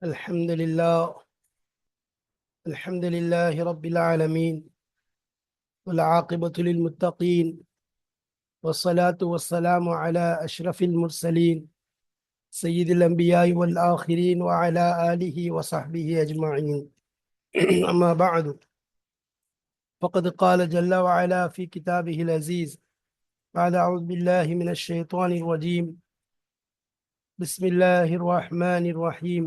الحمد لله الحمد لله رب العالمين، والعاقبة للمتقين، والصلاة والسلام على أشرف المرسلين سيد الأنبياء والآخرين وعلى آله وصحبه أجمعين. أما بعد، فقد قال جل وعلا في كتابه العزيز بعد أعوذ بالله من الشيطان الرجيم. بسم الله الرحمن الرحيم.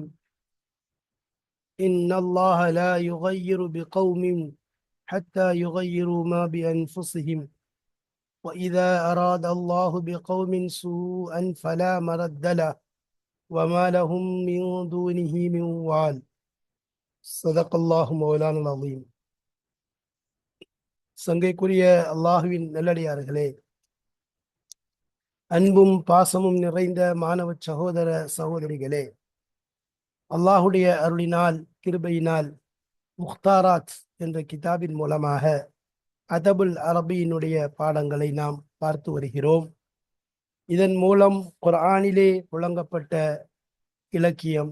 إن الله لا يغير بقوم حتى يغيروا ما بأنفسهم، وإذا أراد الله بقوم سوءا فلا مرد له وما لهم من دونه من وال. صدق الله مولانا العظيم. சங்கைக்குரிய அல்லாஹுவின் நல்லடியார்களே, அன்பும் பாசமும் நிறைந்த மாணவ சகோதர சகோதரிகளே, அல்லாஹுடைய அருளினால் கிருபையினால் முக்தாராத் என்ற கிதாபின் மூலமாக அதபுல் அரபியினுடைய பாடங்களை நாம் பார்த்து வருகிறோம். இதன் மூலம் குர்ஆனிலே புழங்கப்பட்ட இலக்கியம்,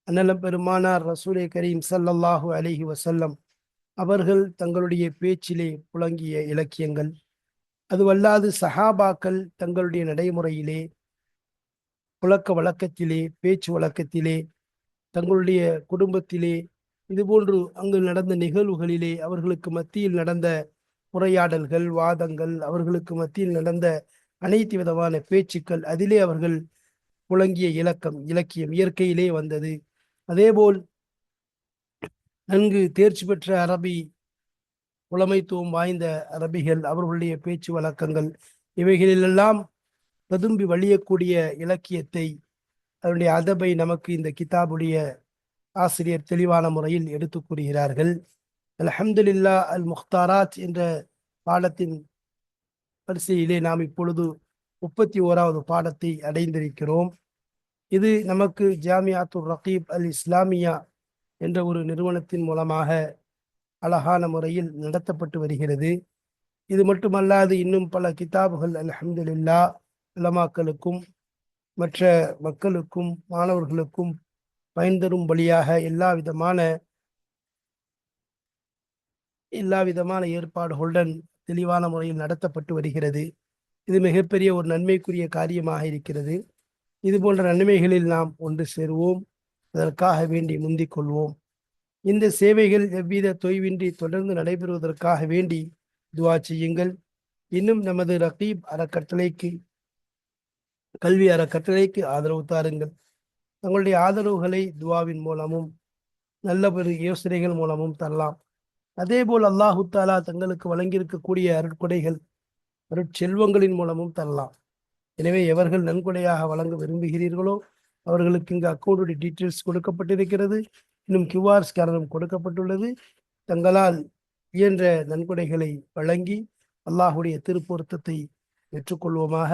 அன்னலம் பெருமானார் ரசூலே கரீம் ஸல்லல்லாஹு அலைஹி வஸல்லம் அவர்கள் தங்களுடைய பேச்சிலே புழங்கிய இலக்கியங்கள், அதுவல்லாது சஹாபாக்கள் தங்களுடைய நடைமுறையிலே, புழக்க வழக்கத்திலே, பேச்சு வழக்கத்திலே, தங்களுடைய குடும்பத்திலே, இதுபோன்று அங்கு நடந்த நிகழ்வுகளிலே அவர்களுக்கு மத்தியில் நடந்த உரையாடல்கள், வாதங்கள், அவர்களுக்கு மத்தியில் நடந்த அனைத்து விதமான பேச்சுக்கள், அதிலே அவர்கள் புழங்கிய இலக்கியம் இயற்கையிலே வந்தது. அதேபோல் நன்கு தேர்ச்சி பெற்ற அரபி, புலமைத்துவம் வாய்ந்த அரபிகள், அவர்களுடைய பேச்சு வழக்கங்கள், இவைகளிலெல்லாம் ததும்பி வழியக்கூடிய இலக்கியத்தை, அதனுடைய அதபை நமக்கு இந்த கிதாபுடைய ஆசிரியர் தெளிவான முறையில் எடுத்து கூறுகிறார்கள். அல்ஹம்துலில்லா அல் முக்தாராத் என்ற பாடத்தின் வரிசையிலே நாம் இப்பொழுது 31வது பாடத்தை அடைந்திருக்கிறோம். இது நமக்கு ஜாமியாத்துர் ரகீப் அல் இஸ்லாமியா என்ற ஒரு நிறுவனத்தின் மூலமாக அழகான முறையில் நடத்தப்பட்டு வருகிறது. இது மட்டுமல்லாது இன்னும் பல கிதாபுகள் அல்ஹம்துலில்லா உலமாக்களுக்கும் மற்ற மக்களுக்கும் மாணவர்களுக்கும் பயன் தரும்படியாக எல்லா விதமான ஏற்பாடுகளுடன் தெளிவான முறையில் நடத்தப்பட்டு வருகிறது. இது மிகப்பெரிய ஒரு நன்மைக்குரிய காரியமாக இருக்கிறது. இது போன்ற நன்மைகளில் நாம் ஒன்று சேருவோம், அதற்காக வேண்டி முந்திக் கொள்வோம். இந்த சேவைகள் எவ்வித தொய்வின்றி தொடர்ந்து நடைபெறுவதற்காக வேண்டி துவா செய்யுங்கள். இன்னும் நமது ரகீப் அறக்கட்டளைக்கு, கல்வி அறக்கட்டளைக்கு ஆதரவு தாருங்கள். தங்களுடைய ஆதரவுகளை துவாவின் மூலமும் நல்ல பெரு யோசனைகள் மூலமும் தரலாம். அதேபோல் அல்லாஹு தாலா தங்களுக்கு வழங்கியிருக்கக்கூடிய அருட்கொடைகள், அருட்செல்வங்களின் மூலமும் தரலாம். எனவே எவர்கள் நன்கொடையாக வழங்க விரும்புகிறீர்களோ அவர்களுக்கு இங்கு அக்கௌண்டுடைய டீட்டெயில்ஸ் கொடுக்கப்பட்டிருக்கிறது. இன்னும் QR ஸ்கேனரும் கொடுக்கப்பட்டுள்ளது. தங்களால் இயன்ற நன்கொடைகளை வழங்கி அல்லாஹுடைய திருப்பொருத்தத்தை பெற்றுக்கொள்வோமாக.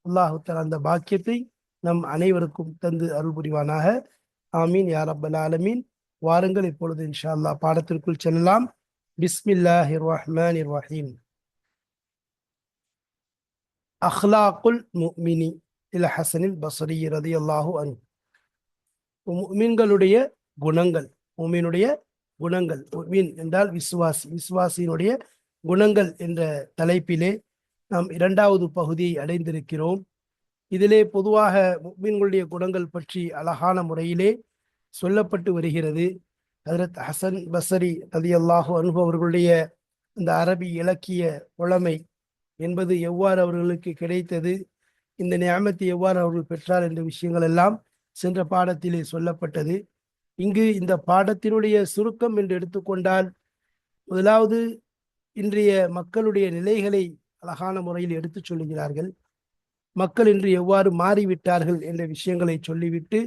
அல்லாஹு தஆலா அந்த பாக்கியத்தை நம் அனைவருக்கும் தந்து அருள் புரிவானாக. ஆமீன் யா ரப்பல் ஆலமீன். வாருங்கள் இப்பொழுது இன்ஷா அல்லாஹ் பாடத்திற்குள் செல்லலாம். பிஸ்மில்லாஹிர் ரஹ்மானிர் ரஹீம். அஹ்லாக்குல் முஃமினி இல் ஹஸனில் பஸ்ரி ரலியல்லாஹு அன்ஹு. முஃமின்களுடைய குணங்கள், முஃமினுடைய குணங்கள். முஃமின் என்றால் விசுவாசி, விசுவாசியினுடைய குணங்கள் என்ற தலைப்பிலே நாம் 2வது பகுதியை அடைந்திருக்கிறோம். இதிலே பொதுவாக முஃமின்களுடைய குணங்கள் பற்றி அழகான முறையிலே சொல்லப்பட்டு வருகிறது. ஹஜ்ரத் ஹசன் பஸ்ரி ரலியல்லாஹு அன்ஹு அவர்களுடைய இந்த அரபி இலக்கிய புலமை என்பது எவ்வாறு அவர்களுக்கு கிடைத்தது, இந்த நியமத்தை எவ்வாறு அவர்கள் பெற்றார் என்ற விஷயங்கள் எல்லாம் சென்ற பாடத்திலே சொல்லப்பட்டது. இங்கு இந்த பாடத்தினுடைய சுருக்கம் என்று எடுத்துக்கொண்டால், முதலாவது இன்றைய மக்களுடைய நிலைகளை அழகான முறையில் எடுத்து சொல்லுகிறார்கள். மக்கள் இன்று எவ்வாறு மாறிவிட்டார்கள் என்ற விஷயங்களை சொல்லிவிட்டு,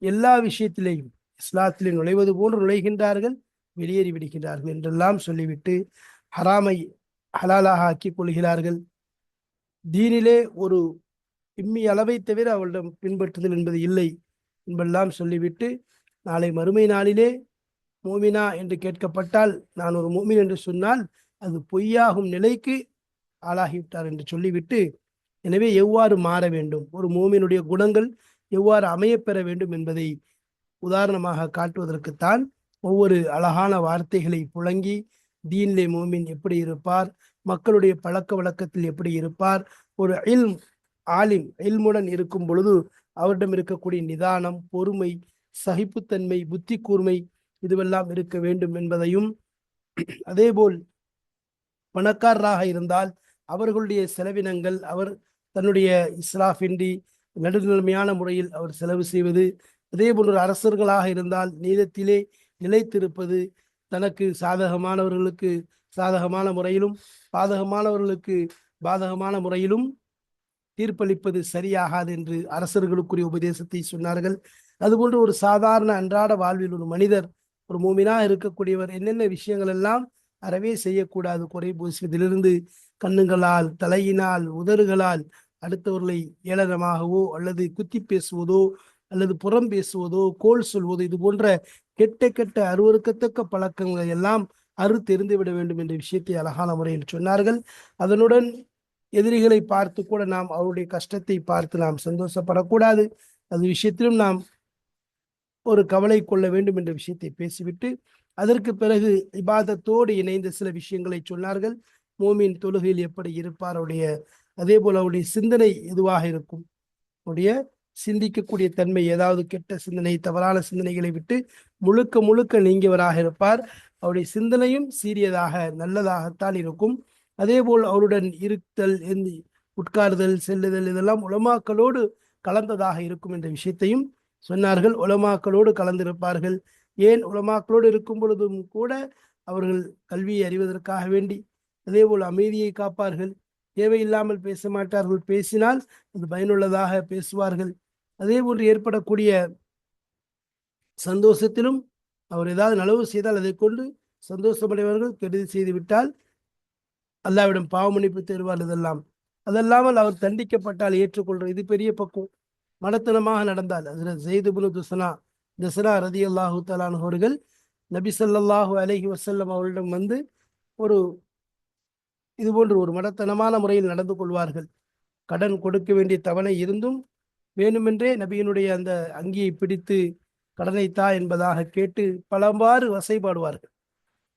எல்லா விஷயத்திலேயும் இஸ்லாத்திலே நுழைவது போன்று நுழைகின்றார்கள், வெளியேறி விடுகின்றார்கள் என்றெல்லாம் சொல்லிவிட்டு, ஹராமை ஹலாலாக ஆக்கிக் கொள்கிறார்கள். தீனிலே ஒரு இம்மி அளவை தவிர அவளிடம் பின்பற்றுதல் என்பது இல்லை என்பெல்லாம் சொல்லிவிட்டு, நாளை மறுமை நாளிலே மூமினா என்று கேட்கப்பட்டால், நான் ஒரு மூமின் என்று சொன்னால் அது பொய்யாகும் நிலைக்கு ஆளாகிவிட்டார் என்று சொல்லிவிட்டு, எனவே எவ்வாறு மாற வேண்டும், ஒரு மூமினுடைய குணங்கள் எவ்வாறு அமையப்பெற வேண்டும் என்பதை உதாரணமாக காட்டுவதற்குத்தான் ஒவ்வொரு அழகான வார்த்தைகளை புழங்கி தீன்லே மோமின் எப்படி இருப்பார், மக்களுடைய பழக்க வழக்கத்தில் எப்படி இருப்பார், ஒரு ஆலிம் இல்முடன் இருக்கும் பொழுது அவரிடம் இருக்கக்கூடிய நிதானம், பொறுமை, சகிப்புத்தன்மை, புத்தி கூர்மை இதுவெல்லாம் இருக்க வேண்டும் என்பதையும், அதேபோல் பணக்காரராக இருந்தால் அவர்களுடைய செலவினங்கள் அவர் தன்னுடைய இஸ்ராஃபின்றி நடுநிலைமையான முறையில் அவர் செலவு செய்வது, அதே போன்ற அரசர்களாக இருந்தால் நீதத்திலே நிலைத்திருப்பது, தனக்கு சாதகமானவர்களுக்கு சாதகமான முறையிலும் பாதகமானவர்களுக்கு பாதகமான முறையிலும் தீர்ப்பளிப்பது சரியாகாது என்று அரசர்களுக்குரிய உபதேசத்தை சொன்னார்கள். அதுபோன்று ஒரு சாதாரண அன்றாட வாழ்வில் ஒரு மனிதர், ஒரு மூமினா இருக்கக்கூடியவர் என்னென்ன விஷயங்கள் எல்லாம் அறவே செய்யக்கூடாது, குறை பூசுவதிலிருந்து கண்ணுங்களால், தலையினால், உதறுகளால் அடுத்தவர்களை ஏளனமாகவோ அல்லது குத்தி பேசுவதோ அல்லது புறம் பேசுவதோ கோல் சொல்வதோ இது போன்ற கெட்ட கெட்ட அருவருக்கத்தக்க பழக்கங்களை எல்லாம் தெரிந்து விட வேண்டும் என்ற விஷயத்தை அழகான முறையில் சொன்னார்கள். அதனுடன் எதிரிகளை பார்த்து கூட நாம் அவருடைய கஷ்டத்தை பார்த்து நாம் சந்தோஷப்படக்கூடாது, அது விஷயத்திலும் நாம் ஒரு கவலை கொள்ள வேண்டும் என்ற விஷயத்தை பேசிவிட்டு அதற்கு பிறகு இபாதத்தோடு இணைந்த சில விஷயங்களை சொன்னார்கள். மோமின் தொழுகையில் எப்படி இருப்பார், அவருடைய அதே போல் அவருடைய சிந்தனை எதுவாக இருக்கும், அவருடைய சிந்திக்கக்கூடிய தன்மை, ஏதாவது கெட்ட சிந்தனை தவறான சிந்தனைகளை விட்டு முழுக்க முழுக்க நீங்கியவராக இருப்பார். அவருடைய சிந்தனையும் சீரியதாக நல்லதாகத்தான் இருக்கும். அதே போல் அவருடன் இருத்தல், உட்கார்தல், செல்லுதல் இதெல்லாம் உலமாக்களோடு கலந்ததாக இருக்கும் என்ற விஷயத்தையும் சொன்னார்கள். உலமாக்களோடு கலந்திருப்பார்கள். ஏன் உலமாக்களோடு இருக்கும் பொழுதும் கூட அவர்கள் கல்வியை அறிவதற்காக வேண்டி அதே போல் அமைதியை காப்பார்கள், தேவையில்லாமல் பேச மாட்டார்கள், பேசினால் அது பயனுள்ளதாக பேசுவார்கள். அதே போன்று ஏற்படக்கூடிய சந்தோஷத்திலும் அவர் ஏதாவது நலவு செய்தால் அதை கொண்டு சந்தோஷமடைவார்கள், கெடுதி செய்து விட்டால் அல்லாவிடம் பாவமன்னிப்பு தேடுவார். அதல்லாமல் அவர் தண்டிக்கப்பட்டால் ஏற்றுக்கொள்ற இது பெரிய பக்கம். மடத்தனமாக நடந்தால் அதில் ஜெயிதுபுல் தசனா ரதி அல்லாஹூ தலான் அவர்கள் நபி ஸல்லல்லாஹு அலைஹி வஸல்லம் அவர்களிடம் வந்து ஒரு இதுபோன்று ஒரு மடத்தனமான முறையில் நடந்து கொள்வார்கள். கடன் கொடுக்க வேண்டிய தவணை இருந்தும் வேணுமென்றே நபியினுடைய அந்த அங்கியை பிடித்து கடனைத்தா என்பதாக கேட்டு பலவாறு வசைபாடுவார்கள்.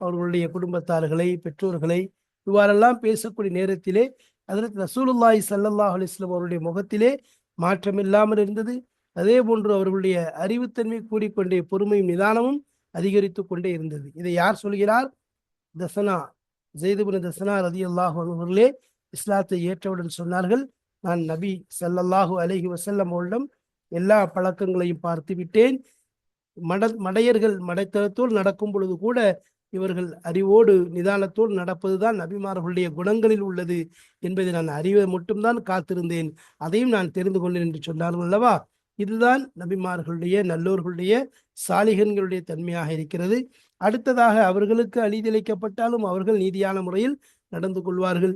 அவர்களுடைய குடும்பத்தார்களை, பெற்றோர்களை இவ்வாறெல்லாம் பேசக்கூடிய நேரத்திலே அதற்கு ரசூலுல்லாஹி ஸல்லல்லாஹு அலைஹி வஸல்லம் அவருடைய முகத்திலே மாற்றமில்லாமல் இருந்தது. அதே போன்று அவர்களுடைய அறிவுத்தன்மை கூடிக்கொண்டே பொறுமையும் நிதானமும் அதிகரித்து கொண்டே இருந்தது. இதை யார் சொல்கிறார்? தசனா ஜெயிதுபின் தசனா ரலியல்லாஹு அன்ஹு அவர்களே இஸ்லாத்தை ஏற்றவுடன் சொன்னார்கள், நான் நபி ஸல்லல்லாஹு அலைஹி வஸல்லம் அவர்களிடம் எல்லா பழக்கங்களையும் பார்த்து விட்டேன். மடையர்கள் மடைத்தனத்தோடு நடக்கும் பொழுது கூட இவர்கள் அறிவோடு நிதானத்தோடு நடப்பதுதான் நபிமார்களுடைய குணங்களில் உள்ளது என்பதை நான் அறிவை மட்டும்தான் காத்திருந்தேன், அதையும் நான் தெரிந்து கொண்டேன் என்று சொன்னார்கள் அல்லவா. இதுதான் நபிமார்களுடைய நல்லோர்களுடைய சாலிகன்களுடைய தன்மையாக இருக்கிறது. அடுத்ததாக அவர்களுக்கு அநீதிழைக்கப்பட்டாலும் அவர்கள் நீதியான முறையில் நடந்து கொள்வார்கள்.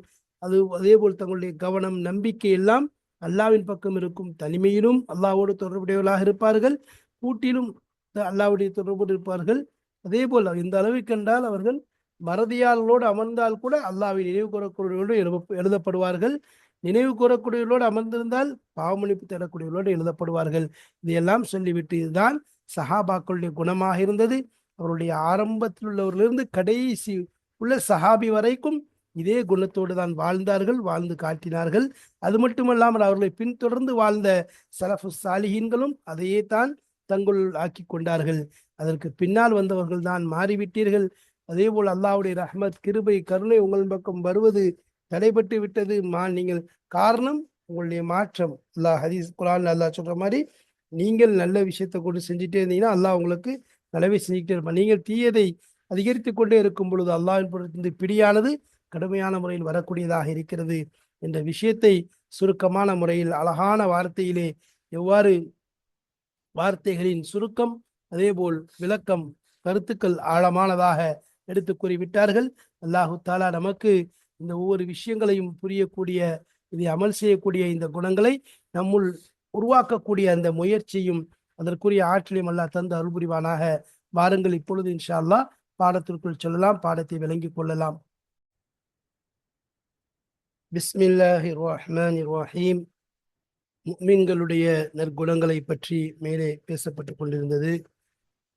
அதே போல் தங்களுடைய கவனம், நம்பிக்கை எல்லாம் அல்லாவின் பக்கம் இருக்கும். தனிமையிலும் அல்லாவோடு தொடர்புடையவர்களாக இருப்பார்கள், கூட்டிலும் அல்லாவுடைய தொடர்பு இருப்பார்கள். அதே போல் இந்த அளவுக்கு கண்டால் அவர்கள் மறதியாளர்களோடு அமர்ந்தால் கூட அல்லாவை நினைவு கூறக்கூடியவர்களோடு எழுதப்படுவார்கள். நினைவு கூறக்கூடியவர்களோடு அமர்ந்திருந்தால் பாவமன்னிப்பு தேடக்கூடியவர்களோடு எழுதப்படுவார்கள். இதையெல்லாம் சொல்லிவிட்டு இதுதான் சஹாபாக்களுடைய குணமாக இருந்தது. அவருடைய ஆரம்பத்தில் உள்ளவர்களிருந்து கடைசி உள்ள சஹாபி வரைக்கும் இதே குணத்தோடு தான் வாழ்ந்தார்கள், வாழ்ந்து காட்டினார்கள். அது மட்டுமல்லாமல் அவர்களை பின்தொடர்ந்து வாழ்ந்த சலஃபு சாலிஹீன்களும் அதையே தான் தங்கள் ஆக்கி கொண்டார்கள். அதற்கு பின்னால் வந்தவர்கள் தான் மாறிவிட்டீர்கள். அதே போல் அல்லாஹ்வுடைய ரஹ்மத், கிருபை, கருணை உங்கள் பக்கம் வருவது தடைபட்டு விட்டது. நீங்கள் காரணம் உங்களுடைய மாற்றம். அல்லாஹ் ஹதீஸ் குர்ஆன் அல்லாஹ் சொல்ற மாதிரி, நீங்கள் நல்ல விஷயத்தை கொண்டு செஞ்சுட்டே இருந்தீங்கன்னா அல்லாஹ் உங்களுக்கு நல்லவே செஞ்சுக்கிட்டே இருப்பான். நீங்கள் தீயதை அதிகரித்து கொண்டே இருக்கும் பொழுது அல்லாஹ்வின் புறத்திலிருந்து பிடியானது கடுமையான முறையில் வரக்கூடியதாக இருக்கிறது என்ற விஷயத்தை சுருக்கமான முறையில் அழகான வார்த்தையிலே எவ்வாறு வார்த்தைகளின் சுருக்கம் அதே போல் விளக்கம், கருத்துக்கள் ஆழமானதாக எடுத்து கூறிவிட்டார்கள். அல்லாஹு தாலா நமக்கு இந்த ஒவ்வொரு விஷயங்களையும் புரியக்கூடிய, இதை அமல் செய்யக்கூடிய இந்த குணங்களை நம்முள் உருவாக்கக்கூடிய அந்த முயற்சியும் அதற்குரிய ஆற்றலையும் அல்லாஹ் தந்து அருள் புரிவானாக. வாருங்கள் இப்பொழுது இன்ஷா அல்லாஹ் பாடத்திற்குள் சொல்லலாம், பாடத்தை விளங்கிக் கொள்ளலாம். பிஸ்மில்லாஹிர் ரஹ்மானிர் ரஹீம். முஃமின்களுடைய நற்குணங்களை பற்றி மேலே பேசப்பட்டு கொண்டிருந்தது.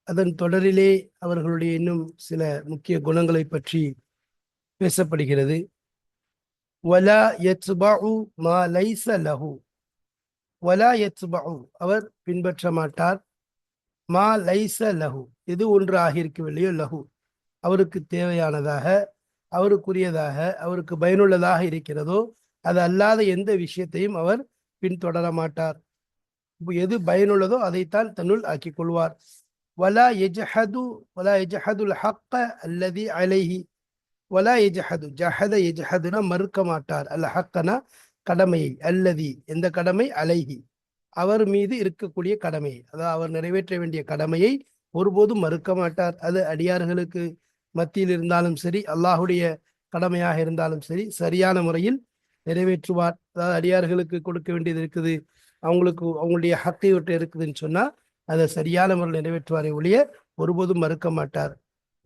அதன் தொடரிலே அவர்களுடைய இன்னும் சில முக்கிய குணங்களை பற்றி பேசப்படுகிறது. வலா யத்பஉ மா லைஸ லஹு, வலா யத்பஉ அவர் பின்பற்ற மாட்டார், மா லைஸ லஹு எது ஒன்று ஆகியிருக்கவில்லையோ, லஹு அவருக்கு தேவையானதாக, அவருக்குரியதாக, அவருக்கு பயனுள்ளதாக இருக்கிறதோ அது அல்லாத எந்த விஷயத்தையும் அவர் பின்தொடர மாட்டார். எது பயனுள்ளதோ அதைத்தான் தன்னுள் ஆக்கிக் கொள்வார். வலா எஜஹது வலா எஜஹதுல் ஹக்க அல்லதி அலைஹி, வலா எஜஹது, ஜஹத எஜஹதுனா மறுக்க மாட்டார், அல்ல ஹக்கனா கடமையை, அல்லதி எந்த கடமை, அலைஹி அவர் மீது இருக்கக்கூடிய கடமையை, அதாவது அவர் நிறைவேற்ற வேண்டிய கடமையை ஒருபோதும் மறுக்க மாட்டார். அது அடியார்களுக்கு மத்தியில் இருந்தாலும் சரி, அல்லாஹுடைய கடமையாக இருந்தாலும் சரி, சரியான முறையில் நிறைவேற்றுவார். அதாவது அடியார்களுக்கு கொடுக்க வேண்டியது இருக்குது, அவங்களுக்கு அவங்களுடைய ஹக்கை விட்டு இருக்குதுன்னு சொன்னா அதை சரியான முறையில் நிறைவேற்றுவாரை ஒழிய ஒருபோதும் மறுக்க மாட்டார்.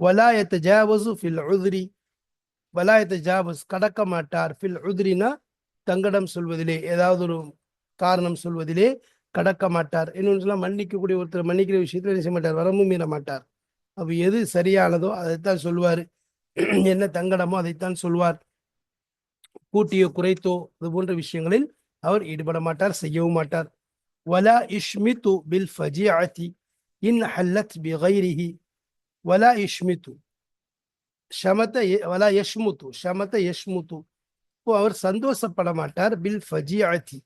வலாயத்த ஜாவசு ஃபில் உத்ரி, வலாயத்த ஜாவஸ் கடக்க மாட்டார், ஃபில் உத்ரினா தங்கடம் சொல்வதிலே, ஏதாவது ஒரு காரணம் சொல்வதிலே கடக்க மாட்டார். இன்னொன்று சொன்னா மன்னிக்கக்கூடிய ஒருத்தர் மன்னிக்கிற விஷயத்துல என்ன செய்ய மாட்டார், வரம்பு மீற மாட்டார். அப்ப எது சரியானதோ அதைத்தான் சொல்வார், என்ன தங்கடமோ அதைத்தான் சொல்வார். கூட்டியோ குறைத்தோ இது போன்ற விஷயங்களில் அவர் ஈடுபட மாட்டார், செய்யவும் மாட்டார். வலா இஷ்மித்து பில் ஃபஜிஅத்தி இன் ஹல்லத் பிகைரிஹி, வலா இஷ்மித்து ஷமத, வலா யஷ்முத்து ஷமத யஷ்முத்து, இப்போ அவர் சந்தோஷப்பட மாட்டார், பில் ஃபஜிஅத்தி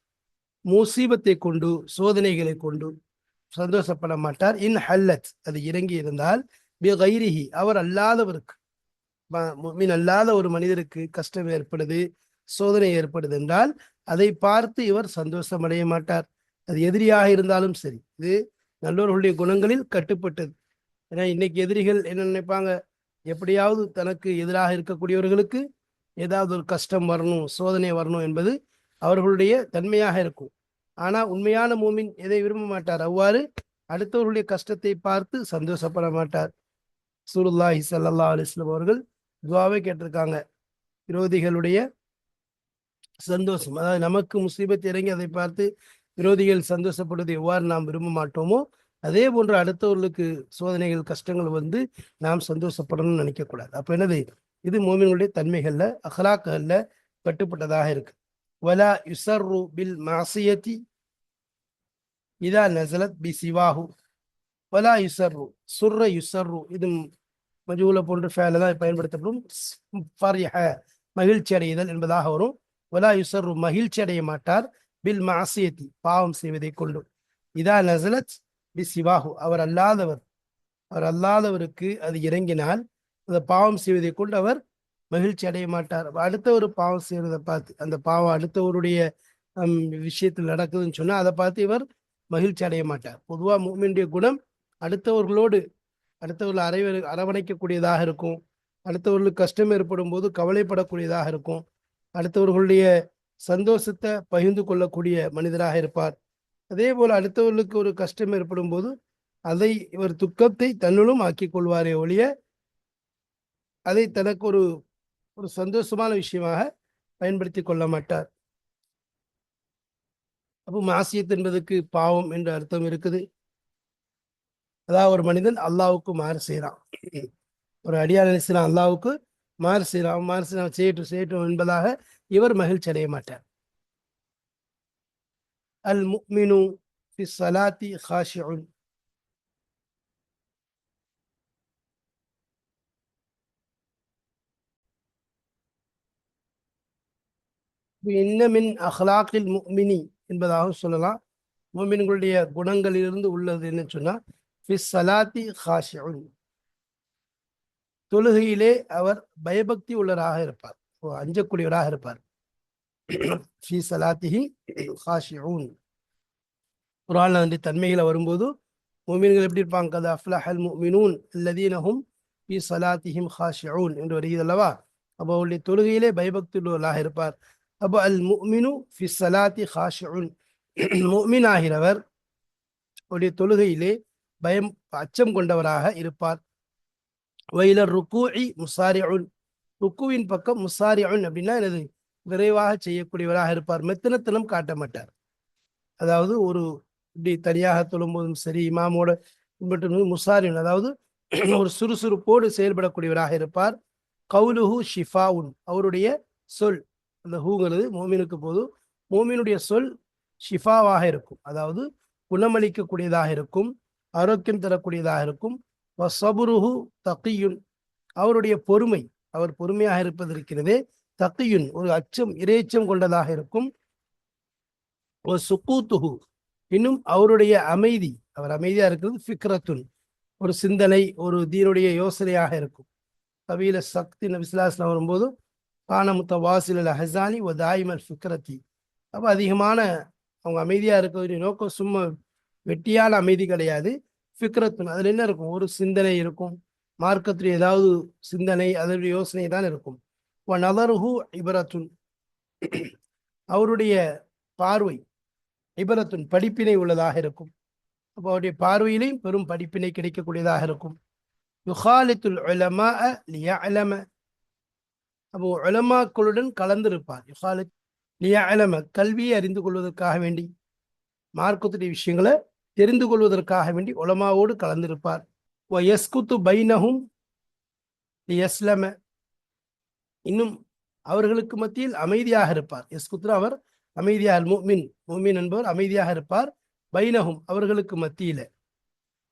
முசீபத்தை கொண்டு, சோதனைகளை கொண்டு சந்தோஷப்பட மாட்டார். இன் ஹல்லத் அது இறங்கி இருந்தால், பிகைரிஹி அவர் அல்லாதவருக்கு, முஃமின் அல்லாத ஒரு மனிதருக்கு கஷ்டம் ஏற்படுது, சோதனை ஏற்படுது என்றால் அதை பார்த்து இவர் சந்தோஷம் அடைய மாட்டார். அது எதிரியாக இருந்தாலும் சரி. இது நல்லோர்களுடைய குணங்களில் கட்டுப்பட்டது. ஏன்னா இன்னைக்கு எதிரிகள் என்ன நினைப்பாங்க, எப்படியாவது தனக்கு எதிராக இருக்கக்கூடியவர்களுக்கு ஏதாவது ஒரு கஷ்டம் வரணும், சோதனை வரணும் என்பது அவர்களுடைய தன்மையாக இருக்கும். ஆனா உண்மையான மூமின் எதை விரும்ப மாட்டார், அவ்வாறு அடுத்தவர்களுடைய கஷ்டத்தை பார்த்து சந்தோஷப்பட மாட்டார். ரசூலுல்லாஹி ஸல்லல்லாஹு அலைஹி வஸல்லம் அவர்கள் துஆவை கேட்டிருக்காங்க, விரோதிகளுடைய சந்தோஷம், அதாவது நமக்கு முசீபத் இறங்கி அதை பார்த்து விரோதிகள் சந்தோஷப்படுவதை எவ்வாறு நாம் விரும்ப மாட்டோமோ அதே போன்று அடுத்தவர்களுக்கு சோதனைகள் கஷ்டங்கள் வந்து நாம் சந்தோஷப்படணும்னு நினைக்கக்கூடாது. அப்ப என்னது, இது மோமின்களுடைய தன்மைகள்ல அஹ்லாக்கள்ல கட்டுப்பட்டதாக இருக்கு. வலா யுசர்ரு பில் மாசியத்தி இதா நஸலத் பி சிவாஹு, வலா யுசர்ரு, சுர்ர யுசர்ரு இது மஜூல போன்ற ஃபேல தான் பயன்படுத்தப்படும். ஃபர்ஹ மகிழ்ச்சி அடைதல் என்பதாக வரும். வலா யுசர்ரு மகிழ்ச்சி அடைய மாட்டார், பில் மாசியத்தி பாவம் செய்வதை கொண்டு, இதா நஸலத் பி சிவாஹு அவர் அல்லாதவர், அவர் அல்லாதவருக்கு அது இறங்கினால் அந்த பாவம் செய்வதை கொண்டு அவர் மகிழ்ச்சி அடைய மாட்டார். அடுத்தவர் பாவம் செய்வதை பார்த்து, அந்த பாவம் அடுத்தவருடைய விஷயத்தில் நடக்குதுன்னு சொன்னா அதை பார்த்து இவர் மகிழ்ச்சி அடைய மாட்டார். பொதுவாக முஃமினுடைய குணம் அடுத்தவர்களோடு, அடுத்தவர்கள் அரவணைக்கக்கூடியதாக இருக்கும், அடுத்தவர்களுக்கு கஷ்டம் ஏற்படும் போது கவலைப்படக்கூடியதாக இருக்கும், அடுத்தவர்களுடைய சந்தோஷத்தை பகிர்ந்து கொள்ளக்கூடிய மனிதராக இருப்பார். அதே போல அடுத்தவர்களுக்கு ஒரு கஷ்டம் ஏற்படும் போது அதை இவர் துக்கத்தை தன்னுளும் ஆக்கிக் கொள்வாரே ஒழிய அதை தனக்கு ஒரு ஒரு சந்தோஷமான விஷயமாக பயன்படுத்தி கொள்ள மாட்டார். அப்போ மாசியத் என்பதற்கு பாவம் என்ற அர்த்தம் இருக்குது. அதாவது ஒரு மனிதன் அல்லாவுக்கு மாறு செய்யறான், ஒரு அடியார் செய்யறான், அல்லாவுக்கு மாறு செய்யறான், மாறு செய்யறான், செய்யட்டும் செய்யட்டும் என்பதாக இவர் மகிழ்ச்சி அடைய மாட்டார். அல் முஃமினு ஃபி ஸலாத்தி காஷிஉன், இன்னமின் அஹ்லாக்கில் முஃமினி என்பதாக சொல்லலாம். முஃமின்களுடைய குணங்களிலிருந்து உள்ளது என்ன சொன்னா, ஃபி ஸலாத்தி காஷிஉன் தொழுகையிலே அவர் பயபக்தி உள்ளவராக இருப்பார், அஞ்சக்கூடியவராக இருப்பார். ஃபி ஸலாத்திஹி காஷிஉன் குர்ஆன்ல அந்த தன்மைகளை வரும்போது முஃமின்கள் எப்படி இருப்பாங்க, கத் அஃப்லஹல் முஃமினூன் அல்லதீன ஹும் ஃபி ஸலாத்திஹிம் காஷிஊன் என்று வருகிறது அல்லவா. அப்போ அவருடைய தொழுகையிலே பயபக்தி உள்ளவராக இருப்பார். அப்போ அல் முஃமினு ஃபி ஸலாத்தி காஷிஊன், முஃமின் ஆகிறவர் அவருடைய தொழுகையிலே பயம் அச்சம் கொண்டவராக இருப்பார். வைலர் ருக்கூஇ முசாரிஉன், ருக்குவின் பக்கம் முசாரிஉன் அப்படின்னா எனது விரைவாக செய்யக்கூடியவராக இருப்பார், மெத்தனத்தனம் காட்ட மாட்டார். அதாவது ஒரு இப்படி தனியாக தொழும்போதும் சரி, இமாமோட பின்பற்றுவது முசாரின், அதாவது ஒரு சுறுசுறுப்போடு செயல்படக்கூடியவராக இருப்பார். கவுலுஹு ஷிஃபாவுன், அவருடைய சொல், அந்த ஹூங்கிறது மோமினுக்கு போதும், மோமினுடைய சொல் ஷிஃபாவாக இருக்கும், அதாவது குணமளிக்கக்கூடியதாக இருக்கும், ஆரோக்கியம் தரக்கூடியதாக இருக்கும். வசபுருஹு தகியுன், அவருடைய பொறுமை, அவர் பொறுமையாக இருப்பது இருக்கிறதே, தகியுன் ஒரு அச்சம் இரையச்சம் கொண்டதாக இருக்கும். சுக்கூத்துஹு, இன்னும் அவருடைய அமைதி, அவர் அமைதியாக இருக்கிறது, ஃபிக்ரத்துன் ஒரு சிந்தனை, ஒரு தீனுடைய யோசனையாக இருக்கும். கபீல சக்தி நபிஸ்லாஸ்லாம் வரும்போது கானமுத்த வாசில் ஹசானி ஒ தாயிமல் ஃபிக்ரத்தி, அப்போ அதிகமான அவங்க அமைதியாக இருக்கிற நோக்கம் சும்மா வெட்டியான அமைதி கிடையாது, ஃபிக்ரத்துன் அதில் என்ன இருக்கும், ஒரு சிந்தனை இருக்கும், மார்க்கத்தில் ஏதாவது சிந்தனை அதனுடைய யோசனை தான் இருக்கும். நதருஹு இபரத்துன், அவருடைய பார்வை இபரத்துன் படிப்பினை உள்ளதாக இருக்கும், அப்போ அவருடைய பார்வையிலையும் பெரும் படிப்பினை கிடைக்கக்கூடியதாக இருக்கும். யுகாலித்துல் உலமா லியஅலம, அப்போ உலமாக்களுடன் கலந்திருப்பார். யுகாலித் லியஅலம, கல்வியை அறிந்து கொள்வதற்காக வேண்டி, மார்க்கத்துடைய விஷயங்களை தெரிந்து கொள்வதற்காக வேண்டி உலமாவோடு கலந்திருப்பார். வயஸ்குத்து பைனஹும் லியஸ்லம, இன்னும் அவர்களுக்கு மத்தியில் அமைதியாக இருப்பார். எஸ்குத்ரா அவர் அமைதியாக, முஃமின், முஃமின் என்பவர் அமைதியாக இருப்பார். பைனஹும் அவர்களுக்கு மத்தியில,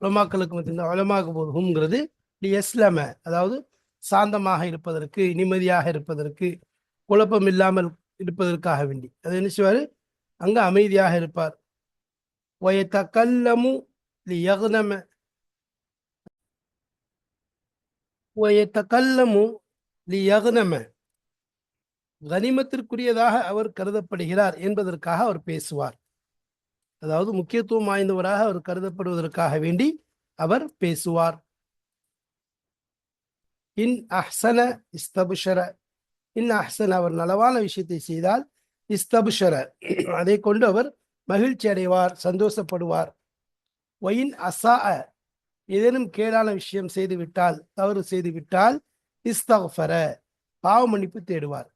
உலமாக்களுக்கு மத்தியில், உலமாக்கு போது ஹும்ங்கிறது லியஸ்லம, அதாவது சாந்தமாக இருப்பதற்கு, நிம்மதியாக இருப்பதற்கு, குழப்பம் இல்லாமல் இருப்பதற்காக வேண்டி அது என்ன செய்வார், அங்க அமைதியாக இருப்பார். வயதகல்லமு லியக்னம, வயதகல்லமு லியக்னம, கனிமத்திற்குரியதாக அவர் கருதப்படுகிறார் என்பதற்காக அவர் பேசுவார், அதாவது முக்கியத்துவம் வாய்ந்தவராக அவர் கருதப்படுவதற்காக வேண்டி அவர் பேசுவார். இன் அஹ்சன இஸ்தபுஷர, இன் அஹ்சன அவர் நலவான விஷயத்தை செய்தால், இஸ்தபுஷர அதை கொண்டு அவர் மகிழ்ச்சி அடைவார், சந்தோஷப்படுவார். ஒயின் அசா, ஏதேனும் கேடான விஷயம் செய்துவிட்டால், தவறு செய்துவிட்டால், இஸ்தஃபர பாவ மன்னிப்பு தேடுவார்.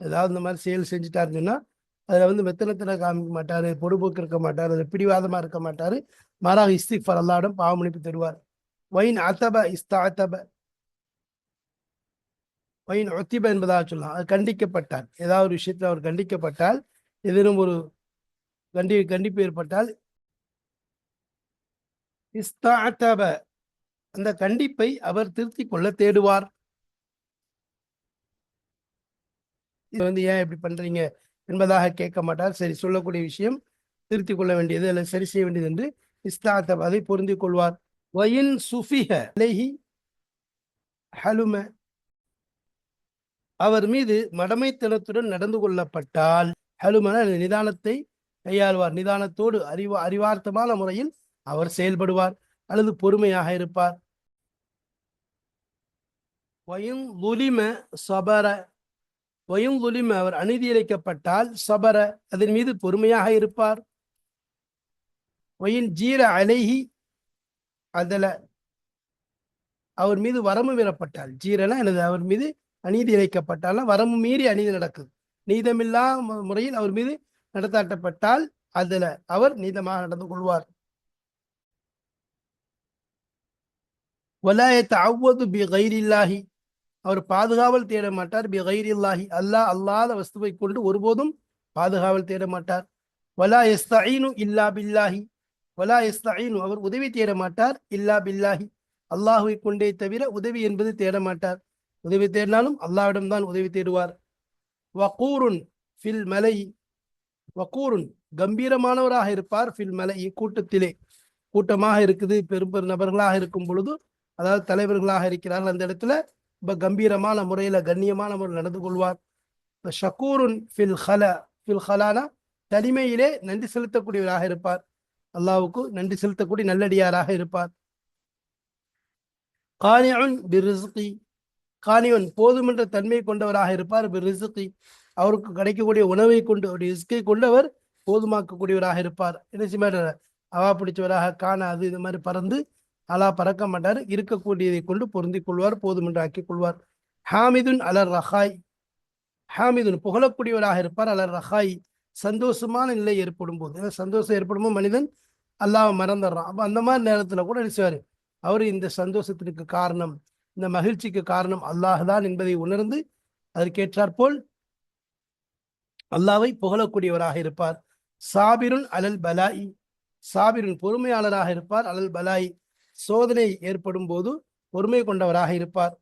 ஏதாவது இந்த மாதிரி செயல் செஞ்சுட்டாருன்னு சொன்னால் அதில் மெத்தனத்தில் காமிக்க மாட்டார், பொடுபோக்கு இருக்க மாட்டார், அதில் பிடிவாதமாக இருக்க மாட்டார், மாறாக இஸ்திஃபர் அல்லாஹ்விடம் பாவ மன்னிப்பு தேடுவார். ஒயின் அத்தப இஸ்தாத்தப, ஒயின் ஒத்திப என்பதாக சொல்லலாம், அது கண்டிக்கப்பட்டால், ஏதாவது ஒரு விஷயத்தில் அவர் கண்டிக்கப்பட்டால், ஏதேனும் ஒரு கண்டிப்பு ஏற்பட்டால், இஸ்தாத்தப அந்த கண்டிப்பை அவர் திருத்திக் கொள்ள தேடுவார். இது ஏன் இப்படி பண்றீங்க என்பதாக கேட்க மாட்டார், சரி சொல்லக்கூடிய விஷயம் திருத்திக் கொள்ள வேண்டியது அல்ல சரி செய்ய வேண்டியது என்று இஸ்தாத்தப அதை பொருந்திக் கொள்வார். வயின் சுஃபிஹ அலைஹி ஹலும, அவர் மீது மடமைத்தனத்துடன் நடந்து கொள்ளப்பட்டால், ஹலுமன நிதானத்தை கையாள்வார், நிதானத்தோடு அறிவார்த்தமான முறையில் அவர் செயல்படுவார் அல்லது பொறுமையாக இருப்பார். வயும் லுலிம சபர, வயும் லுலிம அவர் அநீதி இழைக்கப்பட்டால், சபர அதன் மீது பொறுமையாக இருப்பார். வயின் ஜீர அலைஹி அதல, அவர் மீது வரம்பு மீறப்பட்டால், ஜீரன எனது அவர் மீது அநீதி இழைக்கப்பட்டால், வரம்பு மீறி அநீதி நடக்குது, நீதமில்லா முறையில் அவர் மீது நடத்தாட்டப்பட்டால், அதுல அவர் நீதமாக நடந்து கொள்வார். வலாயத் அவ்வது பி கைரில்லாஹி, அவர் பாதுகாவல் தேட மாட்டார், பி கைரில்லாஹி அல்லாஹ் அல்லாத வஸ்துவை கொண்டு ஒருபோதும் பாதுகாவல் தேட மாட்டார். வலா யஸ்தஈனு இல்லா பில்லாஹி, வலா யஸ்தஈனு அவர் உதவி தேட மாட்டார், இல்லா பில்லாஹி அல்லாஹுவை கொண்டே தவிர உதவி என்பது தேட மாட்டார், உதவி தேடினாலும் அல்லாஹ்விடம்தான் உதவி தேடுவார். வகூருன் ஃபில் மலை, வகூருன் கம்பீரமானவராக இருப்பார், ஃபில் மலை கூட்டத்திலே, கூட்டமாக இருக்குது, பெரும் பெரும் நபர்களாக இருக்கும் பொழுது, அதாவது தலைவர்களாக இருக்கிறார்கள், அந்த இடத்துல ரொம்ப கம்பீரமான முறையில கண்ணியமான முறையில் நடந்து கொள்வார். ஷக்கூருன் ஃபில் ஹல, ஃபில் ஹலானா தனிமையிலே நன்றி செலுத்தக்கூடியவராக இருப்பார், அல்லாஹ்வுக்கு நன்றி செலுத்தக்கூடிய நல்லடியாராக இருப்பார். கானியுன் பிர்ரிஸ்கி, கானியுன் போதுமென்ற தன்மை கொண்டவராக இருப்பார், பிர்ரிஸ்கி அவருக்கு கிடைக்கக்கூடிய உணவை கொண்டு, அவருடைய ரிஸ்கை கொண்டு அவர் போதுமாக்கக்கூடியவராக இருப்பார். என்ன செய்ய அவா பிடிச்சவராக காணாது இது மாதிரி பறந்து அலா பறக்க மாட்டார், இருக்கக்கூடியதை கொண்டு பொருந்திக் கொள்வார், போதுமென்று ஆக்கிக் கொள்வார். ஹாமிதுன் அலர் ரஹாய், ஹாமிதுன் புகழக்கூடியவராக இருப்பார், அலர் ரஹாய் சந்தோஷமான நிலை ஏற்படும் போது, சந்தோஷம் ஏற்படும் போது மனிதன் அல்லாஹ் மறந்துடுறான். அப்ப அந்த மாதிரி நேரத்துல கூட நினைச்சாரு அவர் இந்த சந்தோஷத்திற்கு காரணம், இந்த மகிழ்ச்சிக்கு காரணம் அல்லாஹ் தான் என்பதை உணர்ந்து அதற்கேற்றாற்போல் அல்லாவை புகழக்கூடியவராக இருப்பார். சாபிருன் அலல் பலாயி, சாபிருன் பொறுமையாளராக இருப்பார். அலல் பலாயி, சோதனை ஏற்படும் போது பொறுமை கொண்டவராக இருப்பார்.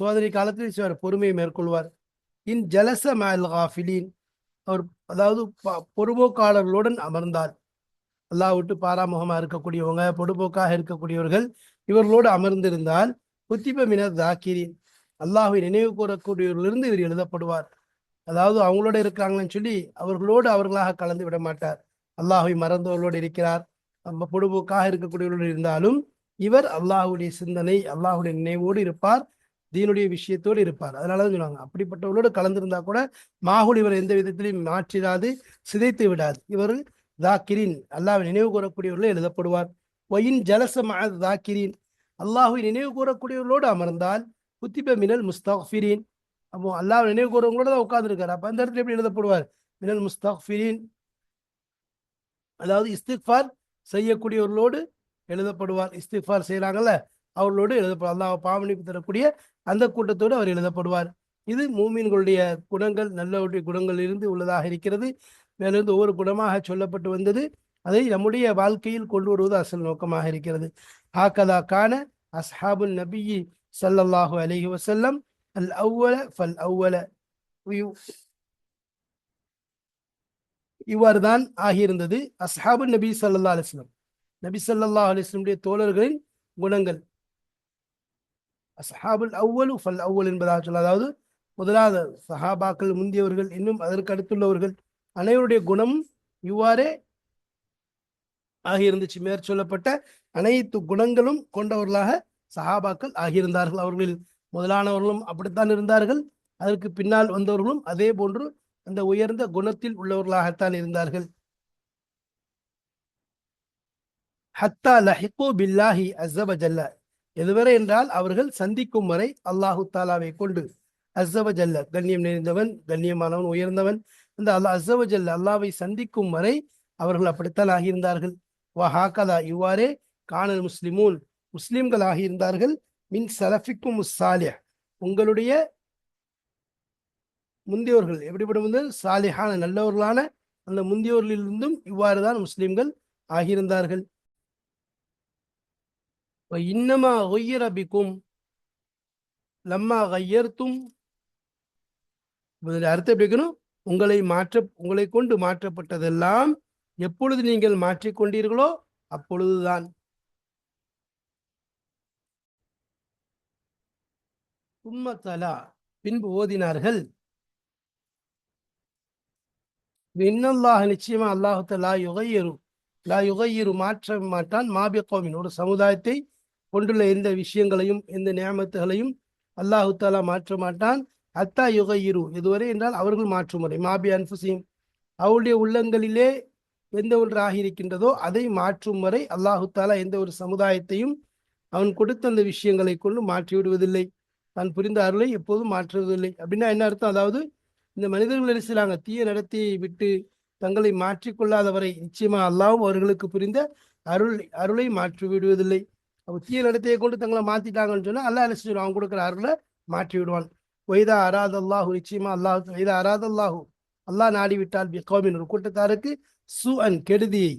சோதனை காலத்தில் பொறுமையை மேற்கொள்வார். இன் ஜலச மஅல் காஃபிலீன், அவர் அதாவது பொறுப்போக்காளர்களுடன் அமர்ந்தால், அல்லாஹ் விட்டு பாராமுகமா இருக்கக்கூடியவங்க, பொடுபோக்காக இருக்கக்கூடியவர்கள் இவர்களோடு அமர்ந்திருந்தால், குத்திப மினர் தாக்கிரின், அல்லாஹ்வை நினைவு கூறக்கூடியவர்களிருந்து இவர் எழுதப்படுவார். அதாவது அவங்களோட இருக்கிறாங்கன்னு சொல்லி அவர்களோடு அவர்களாக கலந்து விட மாட்டார். அல்லாஹ்வை மறந்தவர்களோடு இருக்கிறார். நம்ம பொடுபோக்காக இருக்கக்கூடியவர்களோடு இருந்தாலும் இவர் அல்லாஹுடைய சிந்தனை, அல்லாஹுடைய நினைவோடு இருப்பார், தீனுடைய விஷயத்தோடு இருப்பார். அதனாலதான் சொல்லுவாங்க, அப்படிப்பட்டவர்களோடு கலந்திருந்தா கூட மாகுல் இவர் எந்த விதத்திலையும் மாற்றிடாது, சிதைத்து விடாது. இவர் தாக்கிரின், அல்லாஹ்வை நினைவு கூறக்கூடியவர்கள் எழுதப்படுவார். ஒயின் ஜலச மஅ தாக்கிரின், அல்லாஹ்வை நினைவு கூறக்கூடியவர்களோடு அமர்ந்தால் குத்திப மினல் முஸ்தக்ஃபிரீன், அப்போ அல்லாஹ் நினைவு கூறவங்களோட தான் உட்கார்ந்துருக்காரு. அப்ப அந்த இடத்துல எப்படி எழுதப்படுவார்? மினல் முஸ்தக்ஃபிரீன், அதாவது இஸ்திக்ஃபார் செய்யக்கூடியவர்களோடு எழுதப்படுவார். இஸ்திக்ஃபார் செய்யறாங்கல்ல, அவர்களோடு எழுதப்படுவார். அல்லாஹ் பாவனிப்பு தரக்கூடிய அந்த கூட்டத்தோடு அவர் எழுதப்படுவார். இது மூமின்களுடைய குணங்கள், நல்லவருடைய குணங்கள் இருந்து உள்ளதாக இருக்கிறது. மேலிருந்து ஒவ்வொரு குணமாக சொல்லப்பட்டு வந்தது. அதை நம்முடைய வாழ்க்கையில் கொண்டு வருவது அசல் நோக்கமாக இருக்கிறது. ஹாகதா கான அஸ்ஹாபுல் நபியி ஸல்லல்லாஹு அலைஹி வஸல்லம் அல் அவ்வல ஃபல் அவ்வல, இவ்வாறு தான் ஆகியிருந்தது அஸ்ஹாபு நபி ஸல்லல்லாஹு அலைஹி வஸல்லம், நபி ஸல்லல்லாஹு அலைஹி வஸல்லம் தோழர்களின் குணங்கள். அஸ்ஹாபுல் அவ்வலு ஃபல் அவ்வல் என்பதாக சொல்ல, அதாவது முதலாவது சஹாபாக்கள், முந்தியவர்கள், இன்னும் அதற்கு அடுத்துள்ளவர்கள் அனைவருடைய குணம் இவ்வாறே ஆகியிருந்துச்சு. மேற்சொல்லப்பட்ட அனைத்து குணங்களும் கொண்டவர்களாக சஹாபாக்கள் ஆகியிருந்தார்கள். அவர்களில் முதலானவர்களும் அப்படித்தான் இருந்தார்கள். அதற்கு பின்னால் வந்தவர்களும் அதே போன்று அந்த உயர்ந்த குணத்தில் உள்ளவர்களாகத்தான் இருந்தார்கள். ஹத்தா லஹிகு பில்லாஹி அஸ்ஸ வஜல்ல, எதுவரை என்றால் அவர்கள் சந்திக்கும் வரை அல்லாஹு தாலாவை கொண்டு, அஸ்ஸ வஜல்ல கண்ணியம் நிறைந்தவன், கண்ணியமானவன், உயர்ந்தவன், இந்த அல்லாஹ் அஸ்ஸ வஜல்ல அல்லாஹ்வை சந்திக்கும் வரை அவர்கள் அப்படித்தான் ஆகியிருந்தார்கள். வஹாகதா, இவ்வாறே கானல் முஸ்லிமூன், முஸ்லிம்கள் ஆகியிருந்தார்கள். மின் சலஃபிக்கும் சாலிஹ், உங்களுடைய முந்தியோர்கள் எப்படிப்பட்ட சாலிஹான நல்லவர்களான அந்த முந்தியோர்களிலிருந்தும் இவ்வாறு தான் முஸ்லிம்கள் ஆகியிருந்தார்கள். இன்னமா குய்யிர பிக்கும் லம்மா கய்யர்த்தும், அர்த்தம் எப்படி இருக்கணும்? உங்களை கொண்டு மாற்றப்பட்டதெல்லாம் எப்பொழுது நீங்கள் மாற்றிக்கொண்டீர்களோ அப்பொழுதுதான். உம்மத்தலா, பின்பு ஓதினார்கள், இன்னல்லாஹ், நிச்சயமா அல்லாஹு லா யுகையிரு மாற்ற மாட்டான், மாபி கௌமின், ஒரு சமுதாயத்தை கொண்டுள்ள எந்த விஷயங்களையும் எந்த நியமத்துகளையும் அல்லாஹு தாலா மாற்ற மாட்டான். அத்தா யுகையிரு, இதுவரை என்றால் அவர்கள் மாற்றும் வரை, மாபி அன்ஃபுசிஹிம், அவருடைய உள்ளங்களிலே எந்த ஒன்று ஆகியிருக்கின்றதோ அதை மாற்றும் வரை அல்லாஹு தாலா எந்த ஒரு சமுதாயத்தையும் அவன் கொடுத்த அந்த விஷயங்களை கொண்டு மாற்றி விடுவதில்லை. தான் புரிந்த அருளை எப்போதும் மாற்றுவதில்லை. அப்படின்னா என்ன அர்த்தம்? அதாவது இந்த மனிதர்கள் என்ன செய்யறாங்க? தீய நடத்தையை விட்டு தங்களை மாற்றிக்கொள்ளாதவரை நிச்சயமா அல்லாஹ்வும் அவர்களுக்கு புரிந்த அருளை மாற்றி விடுவதில்லை. அப்போ தீய நடத்தையை கொண்டு தங்களை மாத்திட்டாங்கன்னு சொன்னா அல்லாஹ் என்ன செஞ்சிடும்? அவன் கொடுக்குற அருளை மாற்றி விடுவான். ஒய்தா அராத் அல்லாஹு, நிச்சயமா அல்லாஹ் நாடிவிட்டால் பிகௌமின், ஒரு கூட்டத்தாருக்கு சுஅன், கெடுதியை,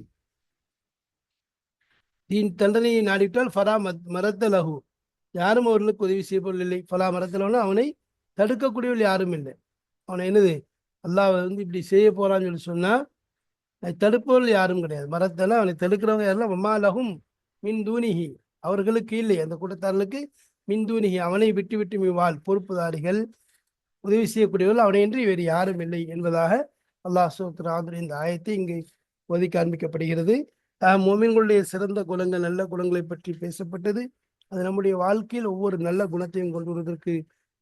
தீன் தண்டனையை நாடிவிட்டால் ஃபரா மரத்த லஹு, யாரும் அவர்களுக்கு உதவி செய்யப்படவில்லை. ஃபலா மரத்தலன்னு, அவனை தடுக்கக்கூடியவர்கள் யாரும் இல்லை. அவனை என்னது அல்லாஹ் இப்படி செய்ய போறான்னு சொல்லி சொன்னா தடுப்பவர்கள் யாரும் கிடையாது. மரத்தல அவனை தடுக்கிறவங்க யாரெல்லாம் வம்மா லஹும் மின் தூனிஹி, அவர்களுக்கு இல்லை, அந்த கூட்டத்தார்களுக்கு மின் தூனிஹி, அவனை விட்டு விட்டு மிவால், பொறுப்புதாரிகள், உதவி செய்யக்கூடியவர்கள் அவனையின்றி வேறு யாரும் இல்லை என்பதாக அல்லாஹ் சுப்ஹானஹு இந்த ஆயத்தை இங்கு ஓதி காண்பிக்கப்படுகிறது. மோமின்களுடைய சிறந்த குணங்கள், நல்ல குணங்களை பற்றி பேசப்பட்டது. அது நம்முடைய வாழ்க்கையில் ஒவ்வொரு நல்ல குணத்தையும் கொண்டு வருவதற்கு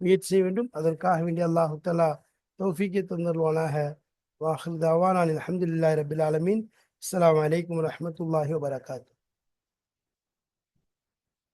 முயற்சி செய்ய வேண்டும். அதற்காக வேண்டிய அல்லாஹு தஆலா தௌஃபீக்கை தந்தருவானாக. வாஹிர் தஅவானா அல்ஹம்துலில்லாஹி ரப்பில் ஆலமீன். அஸ்ஸலாமு அலைக்கும் வரஹ்மத்துல்லாஹி வபரகாத்துஹு.